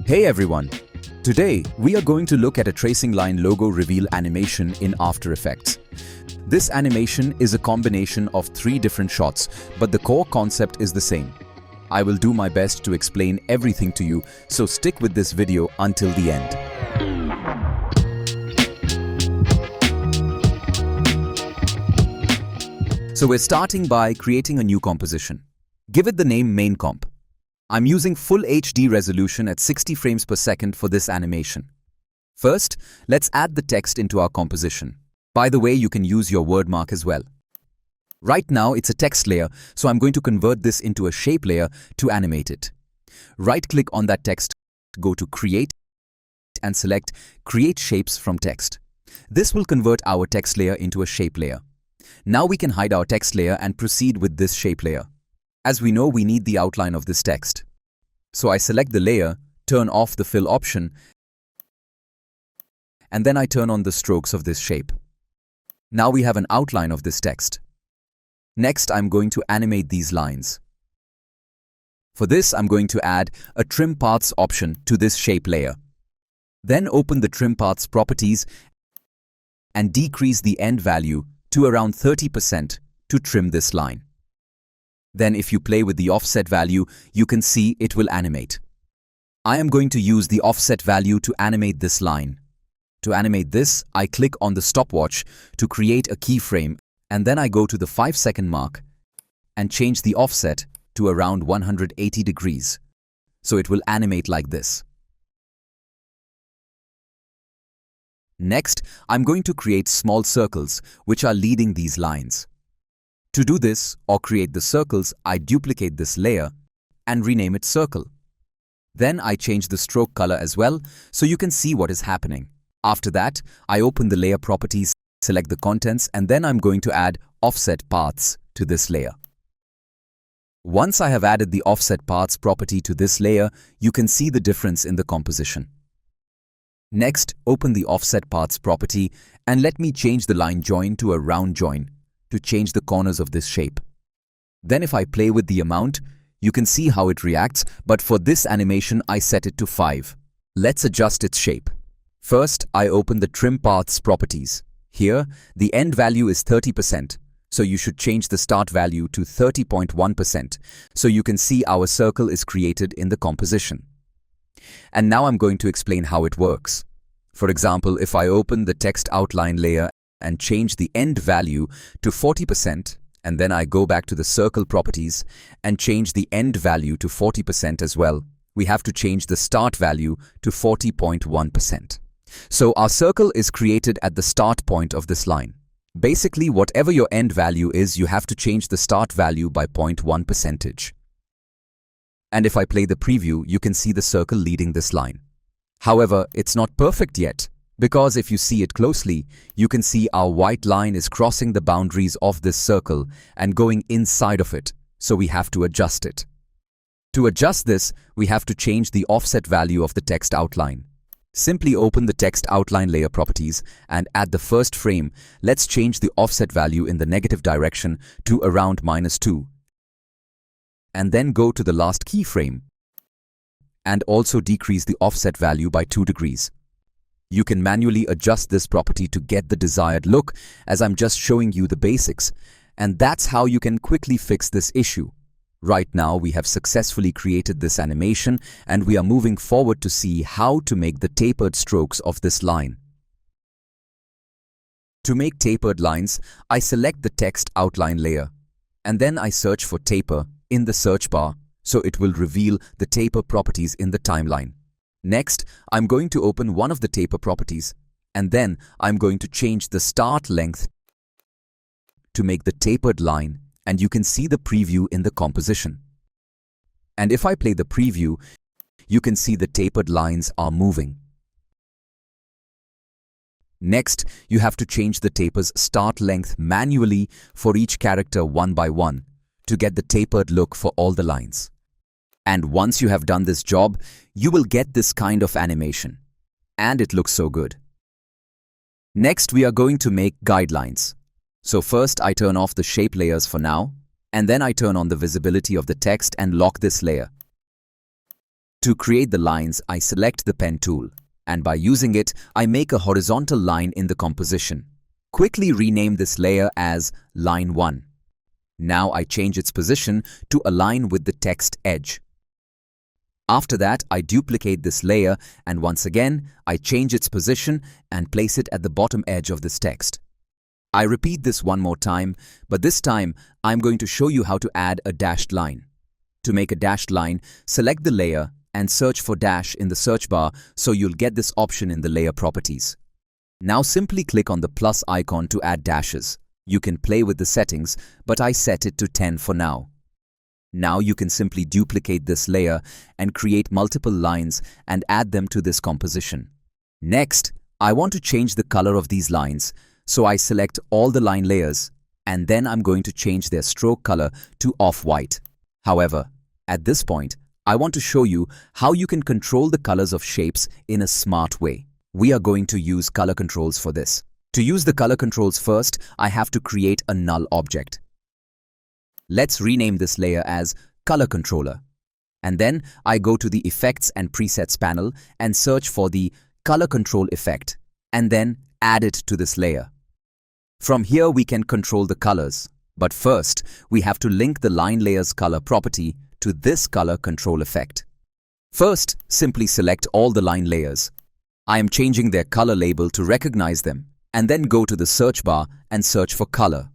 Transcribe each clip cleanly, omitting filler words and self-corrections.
Hey everyone! Today, we are going to look at a tracing line logo reveal animation in After Effects. This animation is a combination of 3 different shots, but the core concept is the same. I will do my best to explain everything to you, so stick with this video until the end. So we're starting by creating a new composition. Give it the name Main Comp. I'm using full HD resolution at 60 frames per second for this animation. First, let's add the text into our composition. By the way, you can use your wordmark as well. Right now, it's a text layer, so I'm going to convert this into a shape layer to animate it. Right-click on that text, go to Create, and select Create Shapes from Text. This will convert our text layer into a shape layer. Now we can hide our text layer and proceed with this shape layer. As we know, we need the outline of this text. So I select the layer, turn off the fill option, and then I turn on the strokes of this shape. Now we have an outline of this text. Next, I'm going to animate these lines. For this, I'm going to add a Trim Paths option to this shape layer. Then open the Trim Paths properties and decrease the end value to around 30% to trim this line. Then if you play with the offset value, you can see it will animate. I am going to use the offset value to animate this line. To animate this, I click on the stopwatch to create a keyframe, and then I go to the 5-second mark and change the offset to around 180 degrees. So it will animate like this. Next, I'm going to create small circles which are leading these lines. To do this, or create the circles, I duplicate this layer and rename it Circle. Then I change the stroke color as well, so you can see what is happening. After that, I open the layer properties, select the contents, and then I'm going to add Offset Paths to this layer. Once I have added the Offset Paths property to this layer, you can see the difference in the composition. Next, open the Offset Paths property and let me change the line join to a round join to change the corners of this shape. Then if I play with the amount, you can see how it reacts, but for this animation I set it to 5. Let's adjust its shape. First, I open the Trim Paths properties. Here, the end value is 30%, so you should change the start value to 30.1%, so you can see our circle is created in the composition. And now I'm going to explain how it works. For example, if I open the text outline layer and change the end value to 40%, and then I go back to the circle properties and change the end value to 40% as well, we have to change the start value to 40.1%. So our circle is created at the start point of this line. Basically, whatever your end value is, you have to change the start value by 0.1%. And if I play the preview, you can see the circle leading this line. However, it's not perfect yet, because if you see it closely, you can see our white line is crossing the boundaries of this circle and going inside of it, so we have to adjust it. To adjust this, we have to change the offset value of the text outline. Simply open the text outline layer properties and at the first frame, let's change the offset value in the negative direction to around -2. And then go to the last keyframe and also decrease the offset value by 2 degrees. You can manually adjust this property to get the desired look, as I'm just showing you the basics, and that's how you can quickly fix this issue. Right now, we have successfully created this animation and we are moving forward to see how to make the tapered strokes of this line. To make tapered lines, I select the text outline layer and then I search for taper in the search bar, so it will reveal the taper properties in the timeline. Next, I'm going to open one of the taper properties, and then I'm going to change the start length to make the tapered line, and you can see the preview in the composition. And if I play the preview, you can see the tapered lines are moving. Next, you have to change the taper's start length manually for each character one by one to get the tapered look for all the lines. And once you have done this job, you will get this kind of animation. And it looks so good. Next, we are going to make guidelines. So first, I turn off the shape layers for now, and then I turn on the visibility of the text and lock this layer. To create the lines, I select the pen tool, and by using it, I make a horizontal line in the composition. Quickly rename this layer as Line 1. Now I change its position to align with the text edge. After that, I duplicate this layer and once again, I change its position and place it at the bottom edge of this text. I repeat this one more time, but this time I'm going to show you how to add a dashed line. To make a dashed line, select the layer and search for dash in the search bar so you'll get this option in the layer properties. Now simply click on the plus icon to add dashes. You can play with the settings, but I set it to 10 for now. Now you can simply duplicate this layer and create multiple lines and add them to this composition. Next, I want to change the color of these lines, so I select all the line layers and then I'm going to change their stroke color to off-white. However, at this point, I want to show you how you can control the colors of shapes in a smart way. We are going to use color controls for this. To use the color controls first, I have to create a null object. Let's rename this layer as Color Controller. And then I go to the Effects and Presets panel and search for the Color Control effect and then add it to this layer. From here we can control the colors. But first, we have to link the line layer's color property to this color control effect. First, simply select all the line layers. I am changing their color label to recognize them, and then go to the search bar and search for color.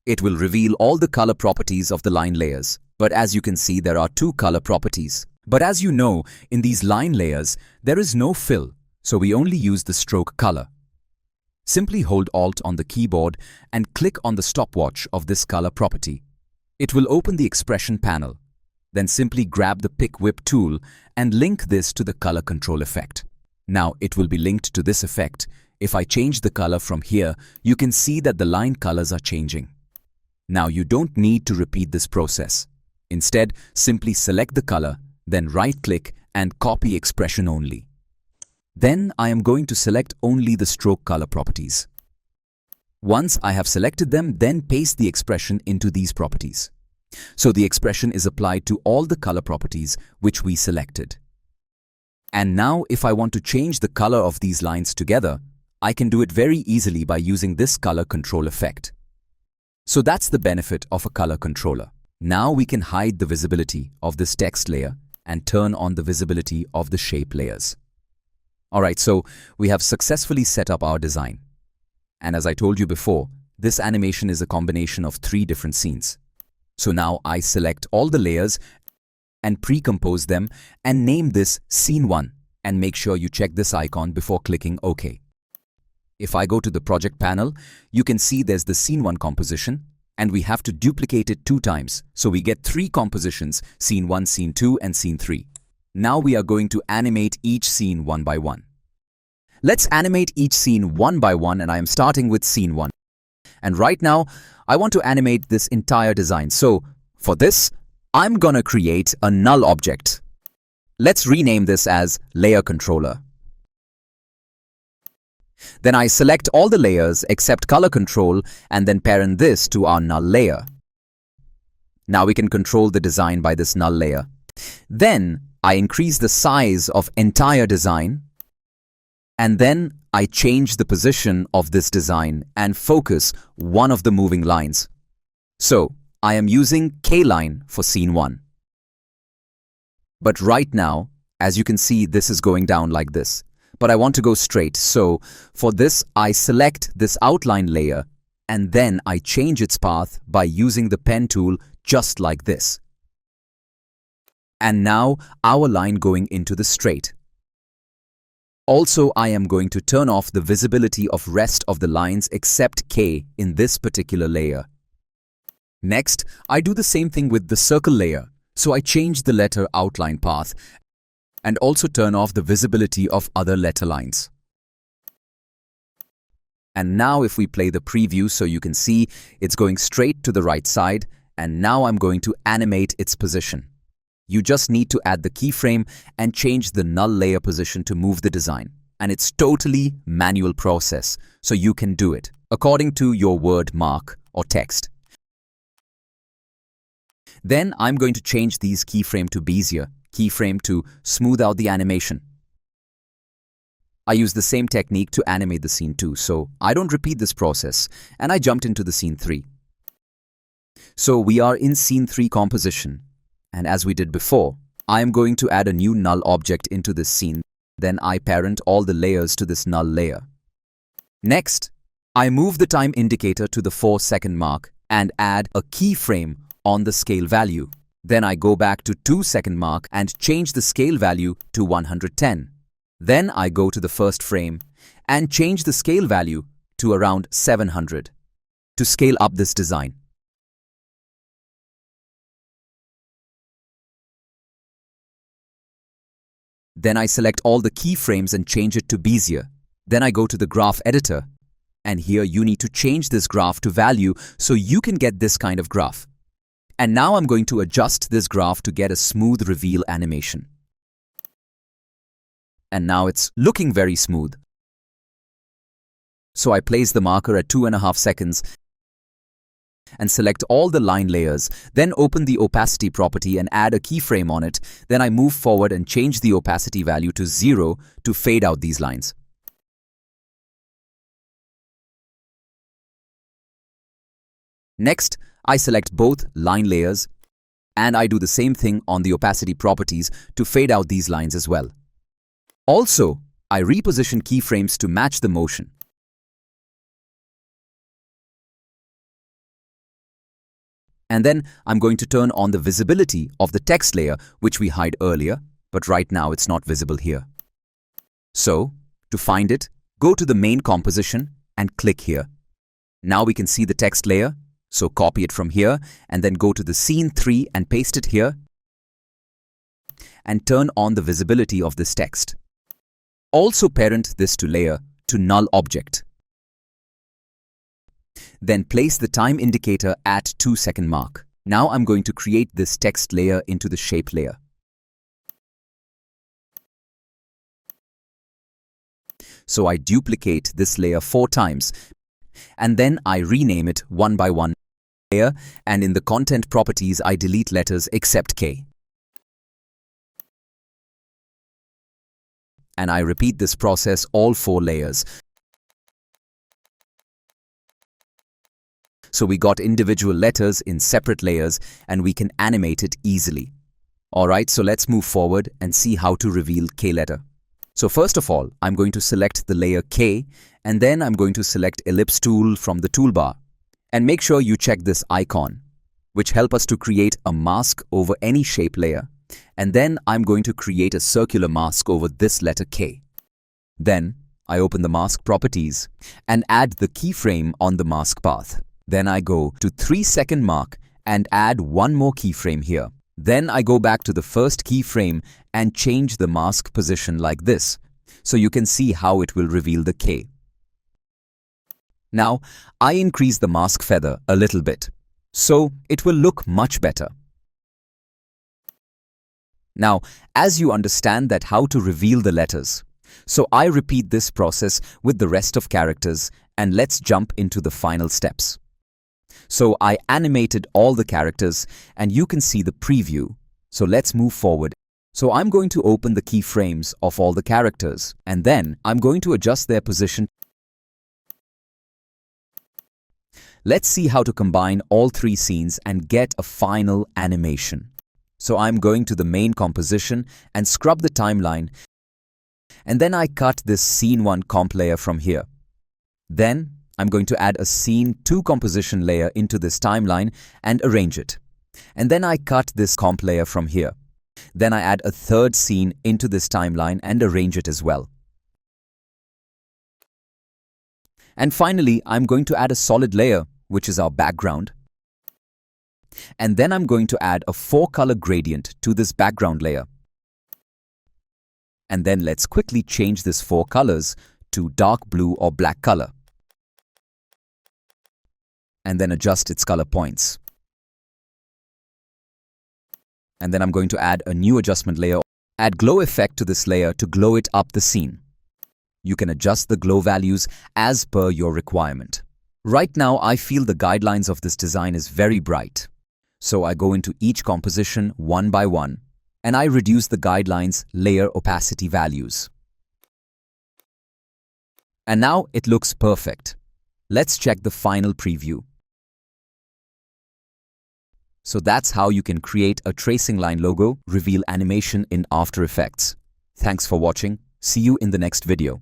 It will reveal all the color properties of the line layers, but as you can see, there are two color properties. But as you know, in these line layers, there is no fill, so we only use the stroke color. Simply hold Alt on the keyboard and click on the stopwatch of this color property. It will open the expression panel. Then simply grab the Pick Whip tool and link this to the color control effect. Now it will be linked to this effect. If I change the color from here, you can see that the line colors are changing. Now you don't need to repeat this process. Instead, simply select the color, then right-click and copy expression only. Then I am going to select only the stroke color properties. Once I have selected them, then paste the expression into these properties. So the expression is applied to all the color properties which we selected. And now if I want to change the color of these lines together, I can do it very easily by using this color control effect. So that's the benefit of a color controller. Now we can hide the visibility of this text layer and turn on the visibility of the shape layers. Alright, so we have successfully set up our design. And as I told you before, this animation is a combination of 3 different scenes. So now I select all the layers and pre-compose them and name this Scene 1 and make sure you check this icon before clicking OK. If I go to the project panel, you can see there's the Scene 1 composition and we have to duplicate it 2 times. So we get 3 compositions, Scene 1, Scene 2 and Scene 3. Now we are going to animate each scene one by one. Let's animate each scene one by one and I am starting with Scene 1. And right now, I want to animate this entire design. So for this, I'm gonna create a null object. Let's rename this as Layer Controller. Then I select all the layers except Color Control and then parent this to our null layer. Now we can control the design by this null layer. Then I increase the size of entire design and then I change the position of this design and focus one of the moving lines. So I am using K-line for Scene 1. But right now, as you can see, this is going down like this. But I want to go straight, so for this I select this outline layer and then I change its path by using the pen tool just like this. And now our line going into the straight. Also, I am going to turn off the visibility of rest of the lines except K in this particular layer. Next, I do the same thing with the circle layer, so I change the letter outline path and also turn off the visibility of other letter lines. And now if we play the preview so you can see it's going straight to the right side and now I'm going to animate its position. You just need to add the keyframe and change the null layer position to move the design. And it's totally manual process, so you can do it according to your word mark or text. Then I'm going to change these keyframe to Bezier keyframe to smooth out the animation. I use the same technique to animate the scene 2, so I don't repeat this process, and I jumped into the scene 3. So we are in scene 3 composition, and as we did before, I am going to add a new null object into this scene. Then I parent all the layers to this null layer. Next, I move the time indicator to the 4-second mark and add a keyframe on the scale value. Then I go back to 2-second mark and change the scale value to 110. Then I go to the first frame and change the scale value to around 700 to scale up this design. Then I select all the keyframes and change it to Bezier. Then I go to the graph editor, and here you need to change this graph to value so you can get this kind of graph. And now I'm going to adjust this graph to get a smooth reveal animation. And now it's looking very smooth. So I place the marker at 2.5 seconds and select all the line layers, then open the opacity property and add a keyframe on it. Then I move forward and change the opacity value to 0 to fade out these lines. Next, I select both line layers and I do the same thing on the opacity properties to fade out these lines as well. Also, I reposition keyframes to match the motion. And then I'm going to turn on the visibility of the text layer, which we hid earlier, but right now it's not visible here. So, to find it, go to the main composition and click here. Now we can see the text layer, so copy it from here and then go to the scene 3 and paste it here and turn on the visibility of this text. Also parent this to layer to null object. Then place the time indicator at 2-second mark. Now I'm going to create this text layer into the shape layer. So I duplicate this layer 4 times and then I rename it one by one layer, and in the content properties I delete letters except K. And I repeat this process all 4 layers. So we got individual letters in separate layers and we can animate it easily. Alright, so let's move forward and see how to reveal K letter. So first of all, I'm going to select the layer K and then I'm going to select Ellipse tool from the toolbar. And make sure you check this icon, which help us to create a mask over any shape layer. And then I'm going to create a circular mask over this letter K. Then I open the mask properties and add the keyframe on the mask path. Then I go to 3-second mark and add one more keyframe here. Then I go back to the first keyframe and change the mask position like this, so you can see how it will reveal the K. Now, I increase the mask feather a little bit, so it will look much better. Now, as you understand that how to reveal the letters, so I repeat this process with the rest of characters and let's jump into the final steps. So I animated all the characters and you can see the preview. So let's move forward. So I'm going to open the keyframes of all the characters and then I'm going to adjust their position. Let's see how to combine all 3 scenes and get a final animation. So I'm going to the main composition and scrub the timeline and then I cut this scene 1 comp layer from here. Then I'm going to add a scene 2 composition layer into this timeline and arrange it. And then I cut this comp layer from here. Then I add a third scene into this timeline and arrange it as well. And finally, I'm going to add a solid layer, which is our background. And then I'm going to add a 4-color gradient to this background layer. And then let's quickly change this 4 colors to dark blue or black color. And then adjust its color points. And then I'm going to add a new adjustment layer. Add glow effect to this layer to glow it up the scene. You can adjust the glow values as per your requirement. Right now, I feel the guidelines of this design is very bright. So I go into each composition one by one and I reduce the guideline's layer opacity values. And now it looks perfect. Let's check the final preview. So that's how you can create a tracing line logo reveal animation in After Effects. Thanks for watching. See you in the next video.